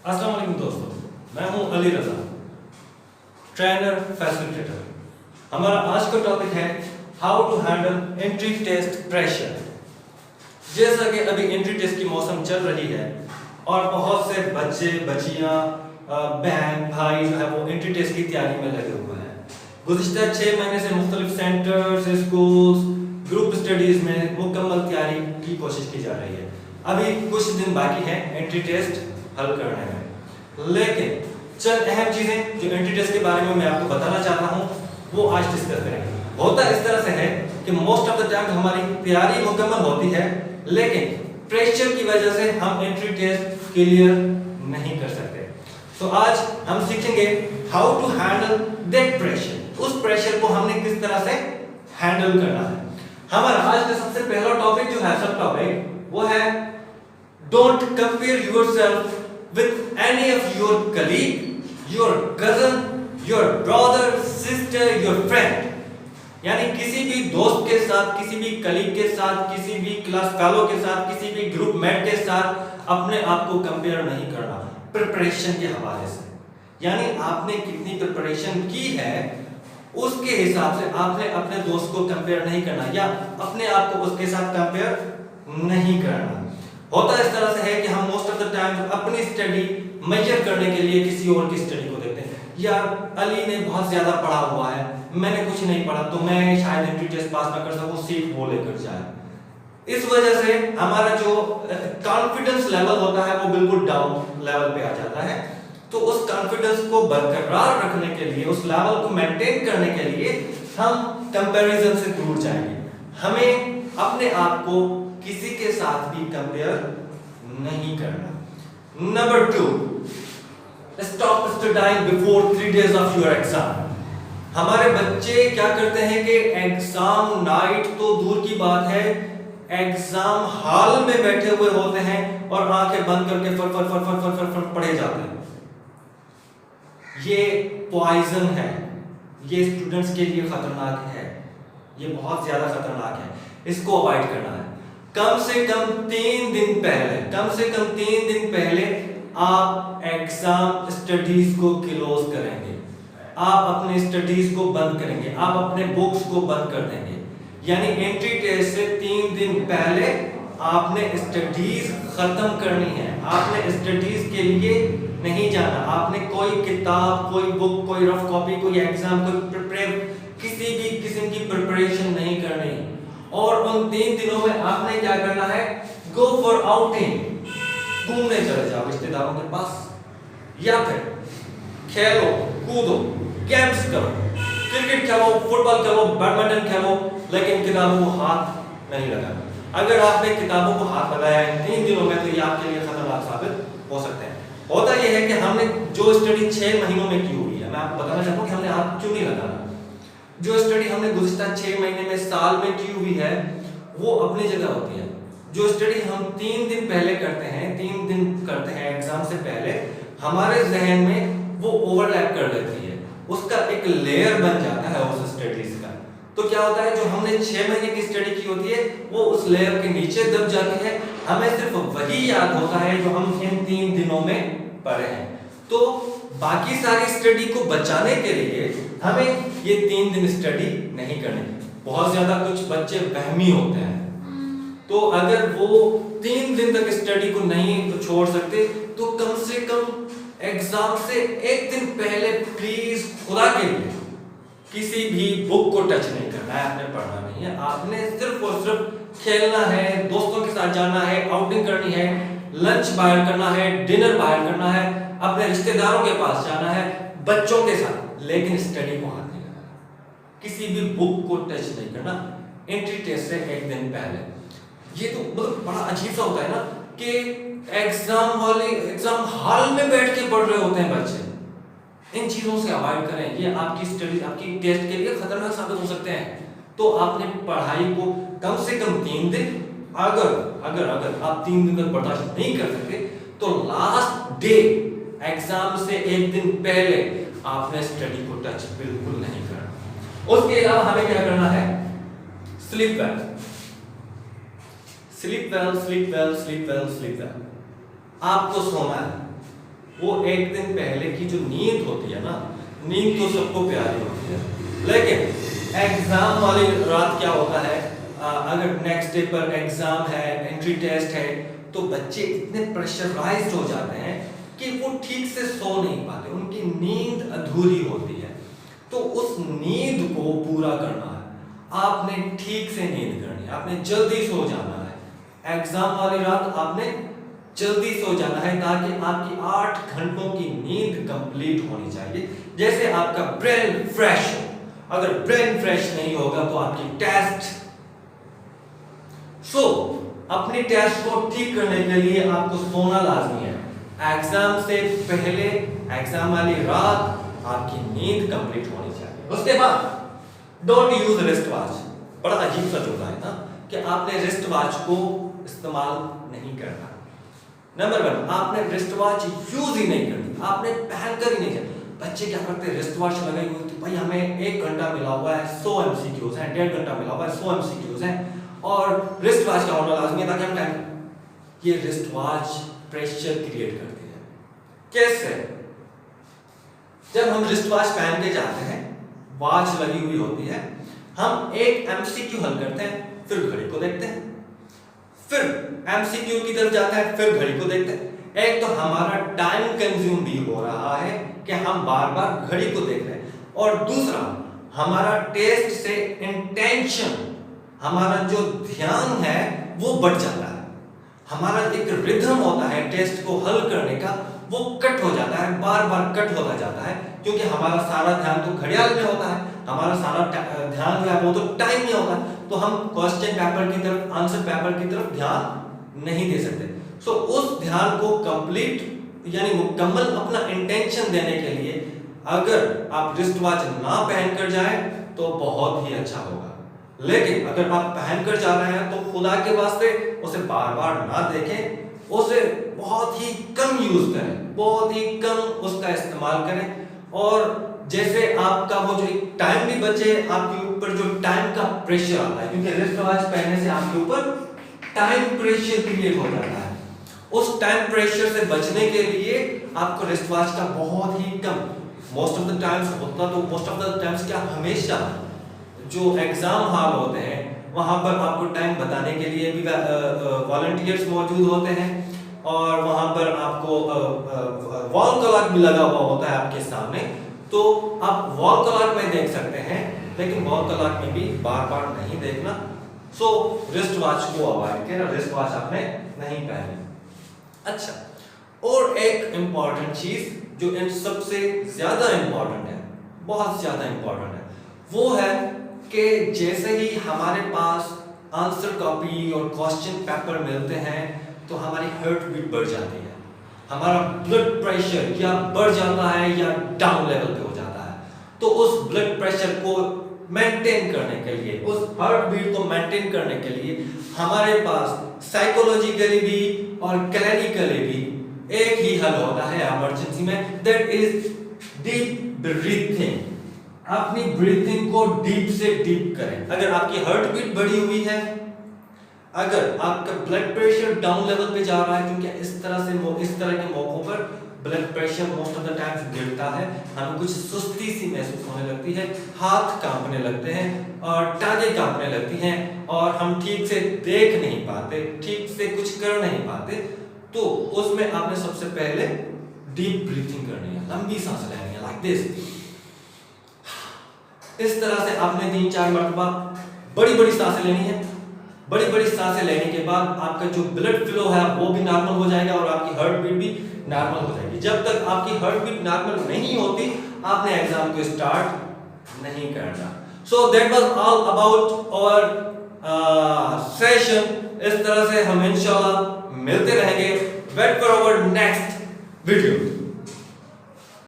अस्सलाम वालेकुम दोस्तों, मैं हूं अली रजा, ट्रेनर फैसिलिटेटर। हमारा आज का टॉपिक है how to handle entry test pressure. जैसा कि अभी एंट्री टेस्ट की मौसम चल रही है और बहुत से बच्चे बच्चियां बहन भाई जो है वो एंट्री टेस्ट की तैयारी में लगे हुए हैं। गुज़िश्ता 6 महीने से मुख्तलिफ सेंटर्स, स्कूल्स, ग्रुप स्टडीज में मुकम्मल तैयारी की कोशिश की जा रही है। अभी कुछ दिन बाकी है एंट्री टेस्ट हल करने में, लेकिन चंद अहम चीजें जो एंट्री टेस्ट के बारे में मैं आपको बताना चाहता हूं वो आज डिस्कस करेंगे। होता इस तरह से है कि मोस्ट ऑफ द टाइम हमारी तैयारी मुकम्मल होती है, लेकिन प्रेशर की वजह से हम एंट्री टेस्ट क्लियर नहीं कर सकते। तो आज हम सीखेंगे how to handle that pressure. उस प्रेशर को हमने किस तरह से हैंडल करना है। हमारा आज का सबसे पहला टॉपिक जो है, सब टॉपिक वो है don't compare yourself with any of your colleague, your cousin, your brother, sister, your friend। यानी किसी भी दोस्त के साथ, किसी भी कलीग के साथ, किसी भी क्लास फेलो के साथ, किसी भी ग्रुप मेट के साथ अपने आप को कंपेयर नहीं करना प्रिपरेशन के हवाले से। यानी आपने कितनी प्रिपरेशन की है उसके हिसाब से आपने अपने दोस्त को कंपेयर नहीं करना या अपने आप को उसके साथ कंपेयर नहीं करना। होता इस तरह से है कि हम मोस्ट ऑफ द टाइम अपनी स्टडी मेजर करने के लिए किसी और की स्टडी को देखते हैं। यार अली ने बहुत ज्यादा पढ़ा हुआ है, मैंने कुछ नहीं पढ़ा, तो मैं शायद एंट्री टेस्ट पास ना कर सकूं, सिर्फ वो लेकर जाए। इस वजह से हमारा जो कॉन्फिडेंस लेवल होता है वो बिल्कुल डाउन लेवल पे आ जाता है। तो उस कॉन्फिडेंस को बरकरार रखने के लिए, उस लेवल को मेंटेन करने के लिए हम कंपैरिजन से दूर जाएंगे। हमें अपने आप को किसी के साथ भी कंपेयर नहीं करना। Number 2, stop studying before 3 days of your exam. हमारे बच्चे क्या करते हैं कि एग्जाम नाइट तो दूर की बात है, एग्जाम हॉल में बैठे हुए होते हैं और आंखें बंद करके फट फट फट फट फट फट पढ़े जाते हैं। ये पॉइजन है, ये स्टूडेंट्स के लिए खतरनाक है, ये बहुत ज्यादा खतरनाक है, इसको अवॉइड करना है। कम से कम 3 दिन पहले आप एग्जाम स्टडीज को क्लोज करेंगे, आप अपने स्टडीज को बंद करेंगे, आप अपने बुक्स को बंद कर देंगे। यानी एंट्री टेस्ट से 3 दिन पहले आपने स्टडीज खत्म करनी है। आपने स्टडीज के लिए नहीं जाना, आपने कोई किताब, कोई बुक, कोई रफ कॉपी, कोई एग्जाम, किसी भी किस्म की प्रिपरेशन नहीं करनी। और उन 3 दिनों में आपने क्या करना है, गो फॉर आउटिंग, घूमने चले जाओ रिश्तेदारों के पास, या फिर खेलो कूदो, गेम्स करो, क्रिकेट खेलो, फुटबॉल खेलो, बैडमिंटन खेलो, लेकिन किताबों को हाथ नहीं लगाना। अगर आपने किताबों को हाथ लगाया है 3 दिनों में तो ये आपके लिए खतरनाक साबित हो सकते हैं। होता यह है कि हमने जो स्टडी 6 महीनों में की हुई है, मैं आपको बताना चाहता हूँ कि हमने हाथ क्यों नहीं लगाना। जो स्टडी हमने गुज़िश्ता 6 महीने में, साल में की हुई है वो अपनी जगह होती है। जो स्टडी हम 3 दिन पहले करते हैं, 3 दिन करते हैं एग्जाम से पहले, हमारे जहन में वो ओवरलैप कर लेती है, उसका एक लेयर बन जाता है उस स्टडीज का। तो क्या होता है, जो हमने 6 महीने की स्टडी की होती है वो उस लेयर के नीचे दब जाती है, हमें सिर्फ वही याद होता है जो हम इन 3 दिनों में पढ़े हैं। तो बाकी सारी स्टडी को बचाने के लिए हमें ये 3 दिन स्टडी नहीं करनी। बहुत ज्यादा कुछ बच्चे वहमी होते हैं, तो अगर वो 3 दिन तक स्टडी को नहीं तो छोड़ सकते, तो कम से कम एग्जाम से 1 दिन पहले प्लीज खुदा के लिए किसी भी बुक को टच नहीं करना है, आपने पढ़ना नहीं है। आपने सिर्फ और सिर्फ खेलना है, दोस्तों के साथ जाना है, आउटिंग करनी है, लंच बाहर करना है, डिनर बाहर करना है, अपने रिश्तेदारों के पास जाना है, बच्चों के साथ, लेकिन स्टडी को हाथ नहीं लगाना, किसी भी बुक को टच नहीं करना एंट्री टेस्ट से 1 दिन पहले। ये तो मतलब बड़ा अजीब सा होता है ना कि एग्जाम हॉल में बैठ के पढ़ रहे होते हैं बच्चे। इन चीजों से अवॉइड करें, ये आपकी स्टडी, आपकी टेस्ट के लिए खतरनाक साबित हो सकते हैं। तो आपने पढ़ाई को कम से कम 3 दिन, अगर आप 3 दिन तक बर्दाश्त नहीं कर सकते तो लास्ट डे एग्जाम से 1 दिन पहले आपने स्टडी को टच बिल्कुल नहीं करना। उसके अलावा हमें क्या करना है, sleep well, sleep well, sleep well, sleep well, sleep well. आपको सोना है, वो एक दिन पहले की जो नींद होती है ना, नींद तो सबको प्यारी होती है, लेकिन एग्जाम वाली रात क्या होता है, अगर नेक्स्ट डे पर एग्जाम है, एंट्री टेस्ट है, तो बच्चे इतने प्रेशराइज्ड हो जाते हैं कि वो ठीक से सो नहीं पाते, उनकी नींद अधूरी होती है। तो उस नींद को पूरा करना है, आपने ठीक से नींद करनी है, आपने जल्दी सो जाना है। एग्जाम वाली रात आपने जल्दी सो जाना है ताकि आपकी 8 घंटों की नींद कंप्लीट होनी चाहिए, जैसे आपका ब्रेन फ्रेश हो। अगर ब्रेन फ्रेश नहीं होगा तो आपकी टेस्ट अपनी टेस्ट को ठीक करने के लिए आपको सोना लाजमी है। एग्जाम से पहले, एग्जाम वाली रात आपकी नींद कंप्लीट होनी चाहिए। उसके बाद डोंट यूज रिस्ट वॉच। बड़ा अजीब सा जुमला है ना कि आपने रिस्ट वॉच को इस्तेमाल नहीं करना। नंबर 1, आपने रिस्ट वॉच यूज ही नहीं करनी, आपने पहनकर ही नहीं करना। बच्चे क्या करते हैं, रिस्ट वॉच लगाई हुई थी, भाई हमें 1 घंटा मिला हुआ है, 100 MCQs हैं, 1.5 घंटा मिला हुआ है, 100 MCQs हैं, और रिस्ट वॉच का होना लाजमी है ताकि हम टाइम। ये रिस्ट वॉच प्रेशर क्रिएट करती है। कैसे? जब हम रिस्ट वॉच पहन के जाते हैं, वॉच लगी हुई होती है, हम एक MCQ हल करते हैं, फिर घड़ी को देखते हैं, फिर MCQ की तरफ जाते हैं, फिर घड़ी को देखते हैं। एक तो हमारा टाइम कंज्यूम भी हो रहा है कि हम बार बार घड़ी को देख रहे हैं, और दूसरा हमारा टेस्ट से इंटेंशन, हमारा जो ध्यान है वो बढ़ जाता है। हमारा एक रिदम होता है टेस्ट को हल करने का, वो कट हो जाता है, बार बार कट होता जाता है, क्योंकि हमारा सारा ध्यान तो घड़ियाल में होता है, हमारा सारा ध्यान जो है वो तो टाइम में होता है, तो हम क्वेश्चन पेपर की तरफ, आंसर पेपर की तरफ ध्यान नहीं दे सकते। सो उस ध्यान को कंप्लीट यानी मुकम्मल अपना इंटेंशन देने के लिए अगर आप रिस्ट वॉच ना पहनकर जाएं तो बहुत ही अच्छा होगा। लेकिन अगर आप पहनकर जा रहे हैं तो खुदा के वास्ते उसे बार बार ना देखें, उसे बहुत ही कम यूज करें, बहुत ही कम उसका इस्तेमाल करें, और जैसे आपका वो जो एक टाइम भी बचे, आपके ऊपर जो टाइम का प्रेशर आता है, क्योंकि रिस्ट वॉच पहनने से आपके ऊपर टाइम प्रेशर क्रिएट हो जाता है। उस टाइम प्रेशर से बचने के लिए आपको रिस्ट वॉच का बहुत ही कम, मोस्ट ऑफ द टाइम्स क्या, हमेशा जो एग्जाम हॉल होते हैं वहां पर आपको टाइम बताने के लिए भी वॉलंटियर्स मौजूद होते हैं, और वहां पर आपको वॉल क्लॉक भी लगा हुआ होता है आपके सामने, तो आप वॉल क्लॉक में देख सकते हैं, लेकिन वॉल क्लॉक में भी बार बार नहीं देखना। सो रिस्ट वॉच को अवॉइड करें, रिस्ट वॉच आपने नहीं पहनी। अच्छा, और एक इंपॉर्टेंट चीज जो इन सबसे ज्यादा इंपॉर्टेंट है, बहुत ज्यादा इंपॉर्टेंट है, वो है कि जैसे ही हमारे पास आंसर कॉपी और क्वेश्चन पेपर मिलते हैं तो हमारी हार्ट बीट बढ़ जाती है, हमारा ब्लड प्रेशर या बढ़ जाता है या डाउन लेवल पे हो जाता है। तो उस ब्लड प्रेशर को मेंटेन करने के लिए, उस हार्ट बीट को मेंटेन करने के लिए हमारे पास साइकोलॉजिकली भी और क्लिनिकली भी एक ही हल होता है इमरजेंसी में, दैट इज डीप ब्रीथिंग। अपनी ब्रीथिंग को डीप से डीप करें। अगर आपकी हार्ट बीट बढ़ी हुई है, अगर आपका ब्लड प्रेशर डाउन लेवल पे जा रहा है, क्योंकि इस तरह के मौकों पर blood pressure most of the times गिरता है, हमें कुछ सुस्ती सी महसूस होने लगती है, हाथ कांपने लगते हैं और टांगें कांपने लगती हैं, और हम ठीक से देख नहीं पाते, ठीक से कुछ कर नहीं पाते। तो उसमें आपने सबसे पहले डीप ब्रीथिंग करनी है, लंबी सांस लेनी है, लाइक दिस। इस तरह से आपने 3-4 मरतबा बड़ी बड़ी सांसें लेनी है। बड़ी बड़ी सांसें लेने के बाद आपका जो ब्लड फ्लो है वो भी नॉर्मल हो जाएगा और आपकी हार्ट बीट भी नॉर्मल हो जाएगी। जब तक आपकी हार्ट बीट नॉर्मल नहीं होती, आपने एग्जाम को स्टार्ट नहीं करना। So that was all about our session. इस तरह से हम इंशाल्लाह मिलते रहेंगे। Wait for our next video.